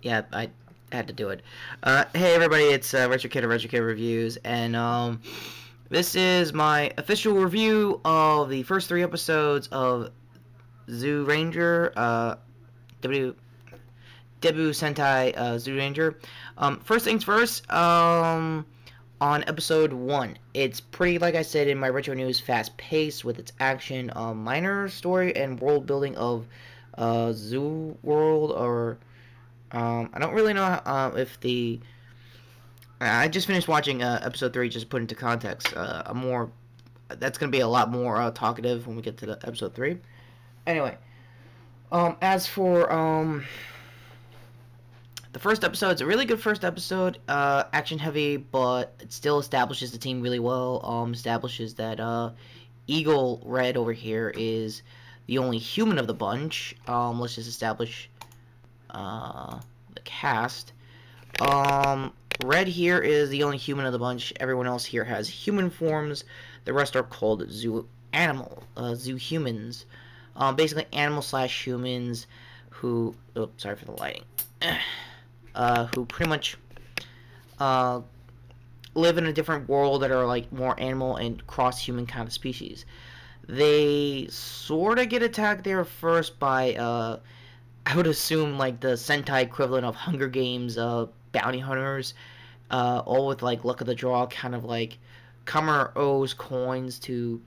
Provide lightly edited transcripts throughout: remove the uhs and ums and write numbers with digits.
Yeah, I had to do it. Hey everybody, it's Retro Kid of Retro Kid Reviews, and this is my official review of the first 3 episodes of Zyuohger, debut Sentai Zyuohger. First things first, on episode 1, it's pretty, like I said in my retro news, fast paced with its action, minor story and world building of Zoo World, or I don't really know if the. I just finished watching episode 3, just to put into context. A more. That's going to be a lot more talkative when we get to the episode 3. Anyway, as for the first episode, it's a really good first episode. Action heavy, but it still establishes the team really well. Establishes that Eagle Red over here is the only human of the bunch. Let's just establish the cast. Red here is the only human of the bunch. Everyone else here has human forms. The rest are called zoo humans. Basically animal slash humans who, oh, sorry for the lighting, who pretty much live in a different world that are like more animal and cross human kind of species. They sort of get attacked there first by I would assume like the Sentai equivalent of Hunger Games bounty hunters, all with like luck of the draw, kind of like Kamer owes coins to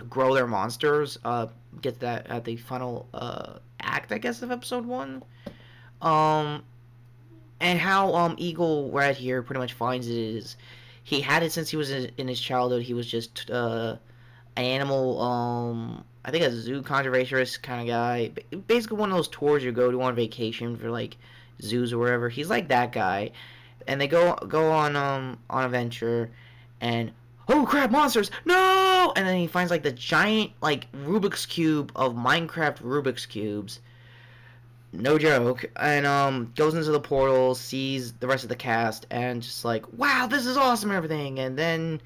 grow their monsters. Get to that at the final act, I guess, of episode 1. And how Eagle Red here pretty much finds it is he had it since he was in his childhood. He was just an animal, I think a zoo conservationist kind of guy. Basically one of those tours you go to on vacation for like zoos or wherever. He's like that guy. And they go on a venture, and oh crap, monsters! No! And then he finds like the giant like Rubik's Cube of Minecraft Rubik's Cubes. No joke. And goes into the portal, sees the rest of the cast, and just like, wow, this is awesome and everything. And then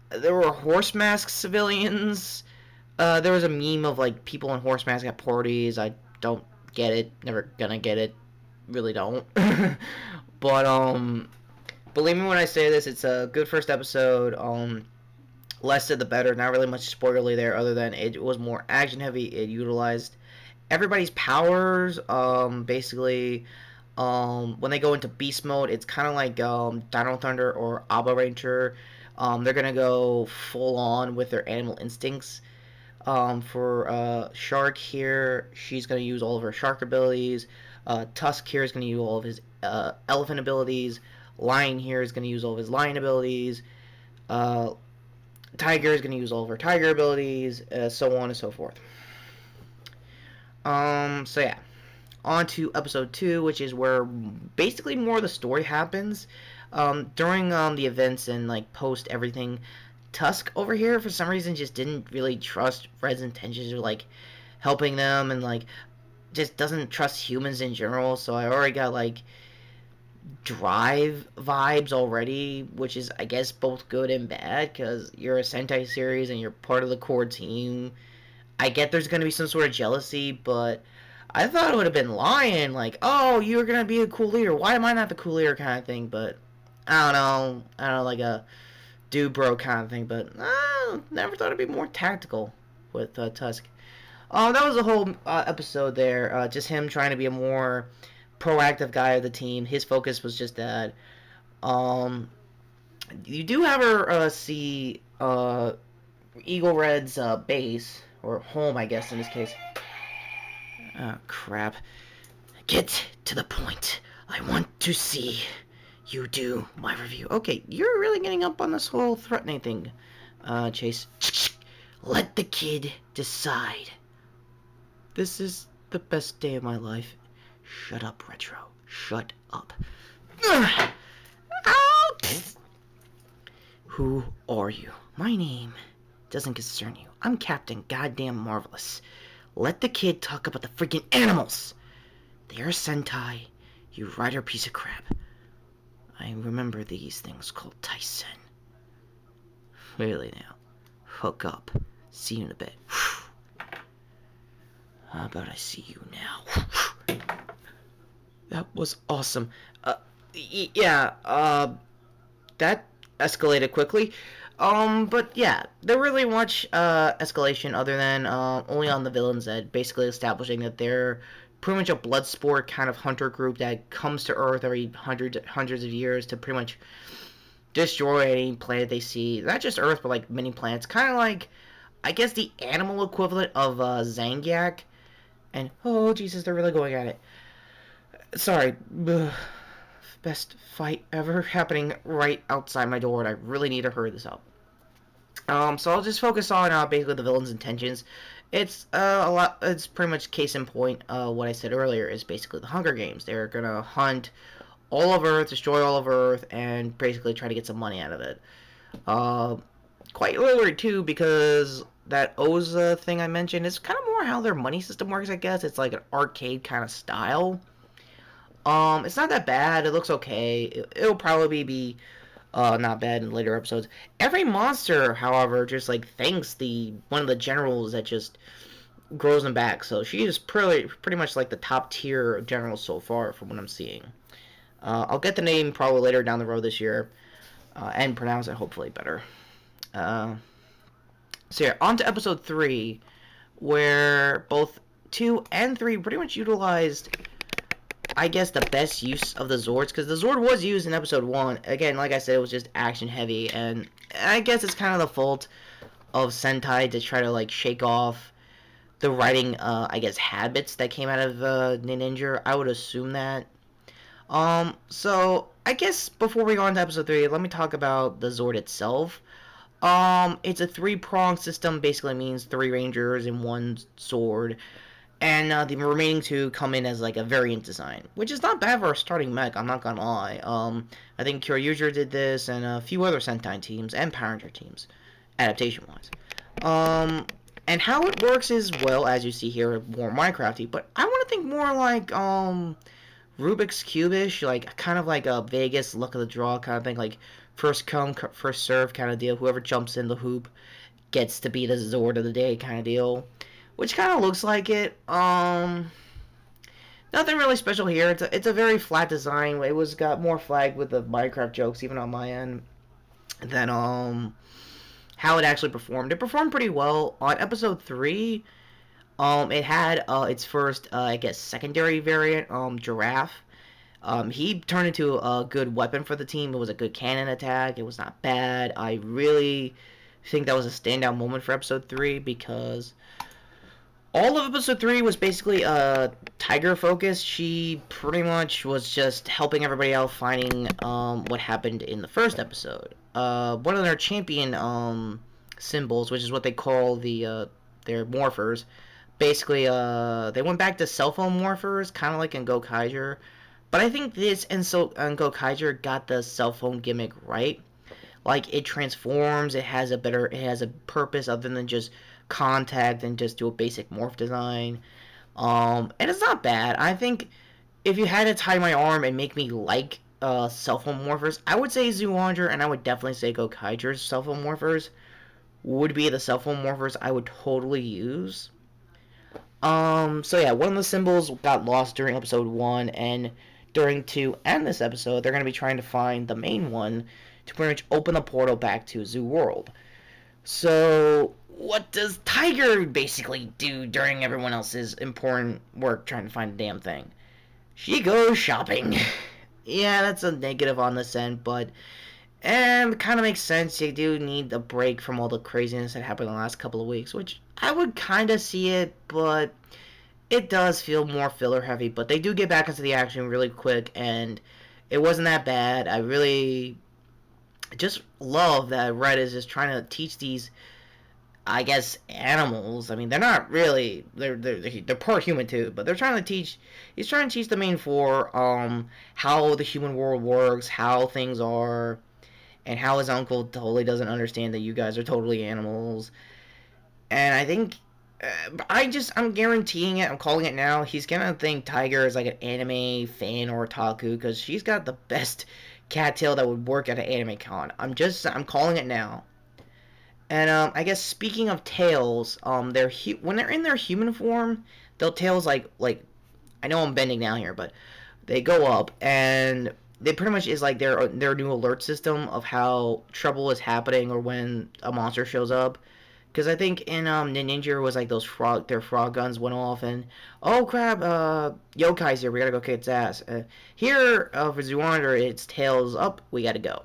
there were horse mask civilians. There was a meme of like people in horse masks at parties. I don't get it. Never gonna get it. Really don't. But believe me when I say this, it's a good first episode. Less said the better. Not really much spoilerly there, other than it was more action heavy. It utilized everybody's powers. Basically, when they go into beast mode, it's kind of like Dino Thunder or Abba Ranger. They're gonna go full on with their animal instincts. For Shark here, she's gonna use all of her shark abilities. Tusk here is gonna use all of his elephant abilities. Lion here is gonna use all of his lion abilities. Tiger is gonna use all of her tiger abilities, so on and so forth. So yeah, on to episode 2, which is where basically more of the story happens. During the events and like post everything, Tusk over here for some reason just didn't really trust Red's intentions or like helping them, and like just doesn't trust humans in general. So I already got like Drive vibes already, which is I guess both good and bad because you're a Sentai series and you're part of the core team. I get there's gonna be some sort of jealousy, but I thought it would have been Lion, like, oh, you're gonna be a cool leader. Why am I not the cool leader kind of thing? But I don't know, like a do bro kind of thing. But never thought it'd be more tactical with Tusk. That was the whole episode there. Just him trying to be a more proactive guy of the team. His focus was just that. You do have her see Eagle Red's base, or home, I guess, in this case. Oh, crap. Get to the point. I want to see you do my review. Okay, you're really getting up on this whole threatening thing, Chase. Let the kid decide. This is the best day of my life. Shut up, Retro. Shut up. Who are you? My name doesn't concern you. I'm Captain Goddamn Marvelous. Let the kid talk about the freaking animals. They're a Sentai. You writer piece of crap. I remember these things called Tyson. Really now. Hook up. See you in a bit. How about I see you now? That was awesome. Yeah, that escalated quickly. But yeah, there really much escalation other than only on the villain's end, basically establishing that they're pretty much a blood sport kind of hunter group that comes to Earth every hundreds of years to pretty much destroy any planet they see. Not just Earth, but like many planets. Kind of like, I guess, the animal equivalent of Zangiak. And oh Jesus, they're really going at it. Sorry. Ugh. Best fight ever happening right outside my door, and I really need to hurry this up. So I'll just focus on basically the villain's intentions. It's a lot. It's pretty much case in point. What I said earlier is basically the Hunger Games. They're gonna hunt all of Earth, destroy all of Earth, and basically try to get some money out of it. Uh, Quite literally too, because that Oza thing I mentioned is kind of more how their money system works. I guess it's like an arcade kind of style. It's not that bad. It looks okay. It'll probably be not bad in later episodes. Every monster, however, just like thanks the one of the generals that just grows them back. So she is pretty much like the top tier general so far from what I'm seeing. I'll get the name probably later down the road this year and pronounce it hopefully better. So yeah, on to episode 3, where both 2 and 3 pretty much utilized, I guess, the best use of the Zords, because the Zord was used in episode 1. Again, like I said, it was just action heavy, and I guess it's kind of the fault of Sentai to try to, like, shake off the writing, I guess, habits that came out of Ninja. I would assume that. So, I guess before we go on to episode 3, let me talk about the Zord itself. It's a 3-prong system, basically means 3 Rangers and 1 Sword. And the remaining 2 come in as like a variant design, which is not bad for a starting mech, I'm not gonna lie. I think Zyuohger did this, and a few other Sentai teams, and Power Ranger teams, adaptation-wise. And how it works is, well, as you see here, more Minecrafty, but I want to think more like, Rubik's Cube-ish, like, kind of like a Vegas luck of the draw kind of thing, like, first come, first serve kind of deal. Whoever jumps in the hoop gets to be the Zord of the day kind of deal. Which kind of looks like it. Nothing really special here. It's a very flat design. It was got more flagged with the Minecraft jokes, even on my end, than how it actually performed. It performed pretty well. On episode 3, it had its first, I guess, secondary variant, Giraffe. He turned into a good weapon for the team. It was a good cannon attack. It was not bad. I really think that was a standout moment for episode 3 because all of episode 3 was basically Tiger focused. She pretty much was just helping everybody out finding what happened in the first episode. One of their champion symbols, which is what they call their morphers, basically they went back to cell phone morphers, kind of like in Gokaiger. But I think this and Gokaiger got the cell phone gimmick right. Like, it transforms, it has a purpose other than just contact and just do a basic morph design. And it's not bad. I think if you had to tie my arm and make me like cell phone morphers, I would say Zyuohger, and I would definitely say Gokaiger's cell phone morphers would be the cell phone morphers I would totally use. So yeah, one of the symbols got lost during episode 1, and during 2 and this episode, they're going to be trying to find the main one to pretty much open the portal back to Zoo World. So, what does Tiger basically do during everyone else's important work trying to find the damn thing? She goes shopping. Yeah, that's a negative on this end, but it kind of makes sense. You do need a break from all the craziness that happened in the last couple of weeks, which I would kind of see it, but it does feel more filler heavy. But they do get back into the action really quick, and it wasn't that bad. I really just love that Red is just trying to teach these, I guess, animals. I mean, they're not really, they're part human too, but he's trying to teach the main 4 how the human world works, how things are, and how his uncle totally doesn't understand that you guys are totally animals. And I think I'm guaranteeing it, I'm calling it now, he's gonna think Tiger is like an anime fan or otaku, because she's got the best cattail that would work at an anime con. I'm calling it now. And I guess speaking of tails, when they're in their human form, their tails like I know I'm bending down here, but They go up, and they pretty much is like their new alert system of how trouble is happening or when a monster shows up. Because I think in Ninja was like their frog guns went off, and oh crap, Yokai's here, we gotta go kick its ass. Here for Zyuohger, it's tails up, we gotta go.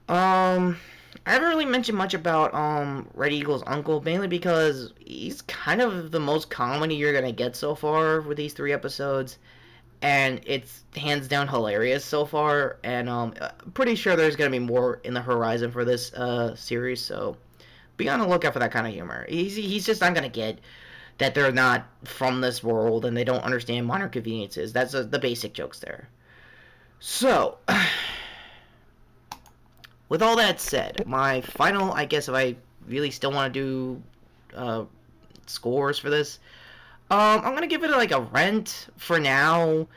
I haven't really mentioned much about Red Eagle's uncle, mainly because he's kind of the most comedy you're gonna get so far with these 3 episodes, and it's hands down hilarious so far. And I'm pretty sure there's gonna be more in the horizon for this series, so be on the lookout for that kind of humor. He's just not gonna get that they're not from this world and they don't understand modern conveniences. That's the basic jokes there. So. With all that said, my final, I guess if I really still want to do scores for this, I'm going to give it like a rent for now.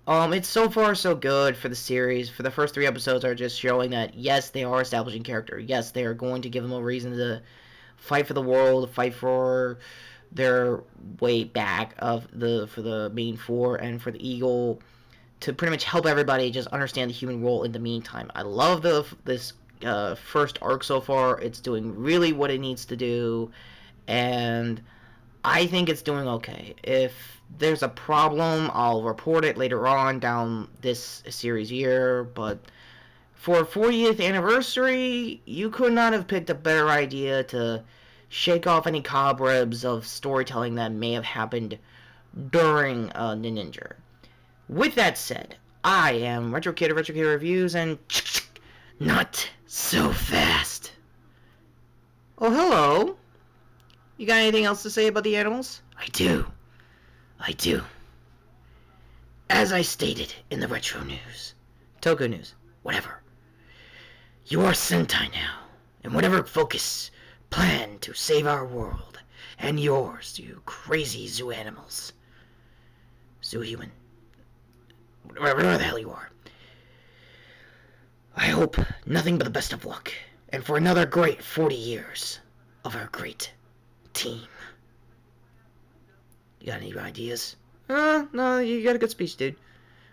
It's so far so good for the series. For the first 3 episodes are just showing that, yes, they are establishing character. Yes, they are going to give them a reason to fight for the world, fight for their way back for the main 4 and for the Eagle, to pretty much help everybody just understand the human role in the meantime. I love this first arc so far. It's doing really what it needs to do, and I think it's doing okay. If there's a problem, I'll report it later on down this series year, but for 40th anniversary, you could not have picked a better idea to shake off any cobwebs of storytelling that may have happened during Ninja. With that said, I am Retro Kid of Retro Kid Reviews, and not so fast. Oh, hello. You got anything else to say about the animals? I do. As I stated in the Retro News, Toku News, whatever. You are Sentai now, and whatever focus, plan to save our world, and yours, you crazy zoo animals. Zoo human. Whatever the hell you are. I hope nothing but the best of luck, and for another great 40 years of our great team. You got any ideas? No, you got a good speech, dude.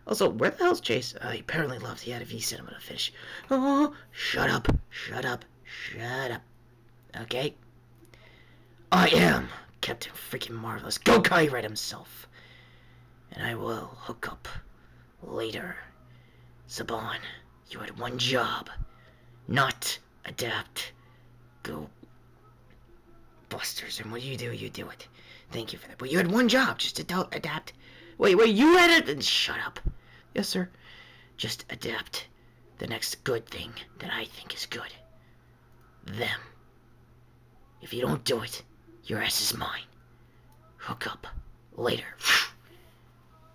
Also, where the hell's Chase? He apparently loves the ADV cinema to fish. Oh, shut up. Okay? I am Captain freaking Marvelous Gokai Red himself, and I will hook up later. Saban, you had one job. Not adapt. Go busters, and what you do it. Thank you for that. But you had one job, just to adapt. Wait, you had it? Shut up. Yes, sir. Just adapt the next good thing that I think is good. Them. If you don't do it, your ass is mine. Hook up later.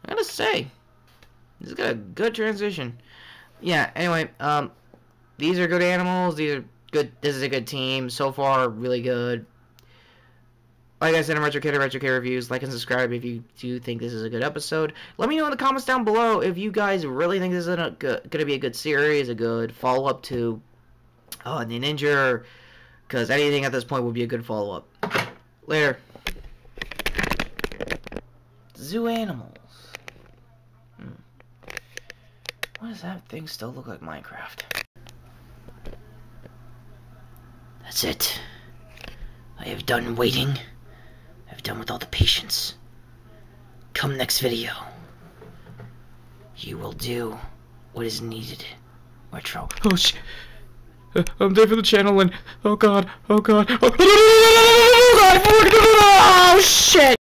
I gotta say, this got a good transition. Yeah, anyway, these are good animals. These are good. This is a good team. So far, really good. Like I said, I'm Retro Kid of Retro Kid Reviews. Like and subscribe if you do think this is a good episode. Let me know in the comments down below if you guys really think this is going to be a good series, a good follow-up to the Ninja, because anything at this point would be a good follow-up. Later. Zoo animals. Why does that thing still look like Minecraft? That's it. I have done waiting. I've done with all the patience. Come next video, you will do what is needed. Retro. Oh shit. I'm there for the channel and oh god. Oh shit.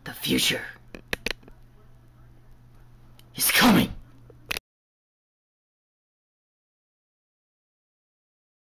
The future is coming.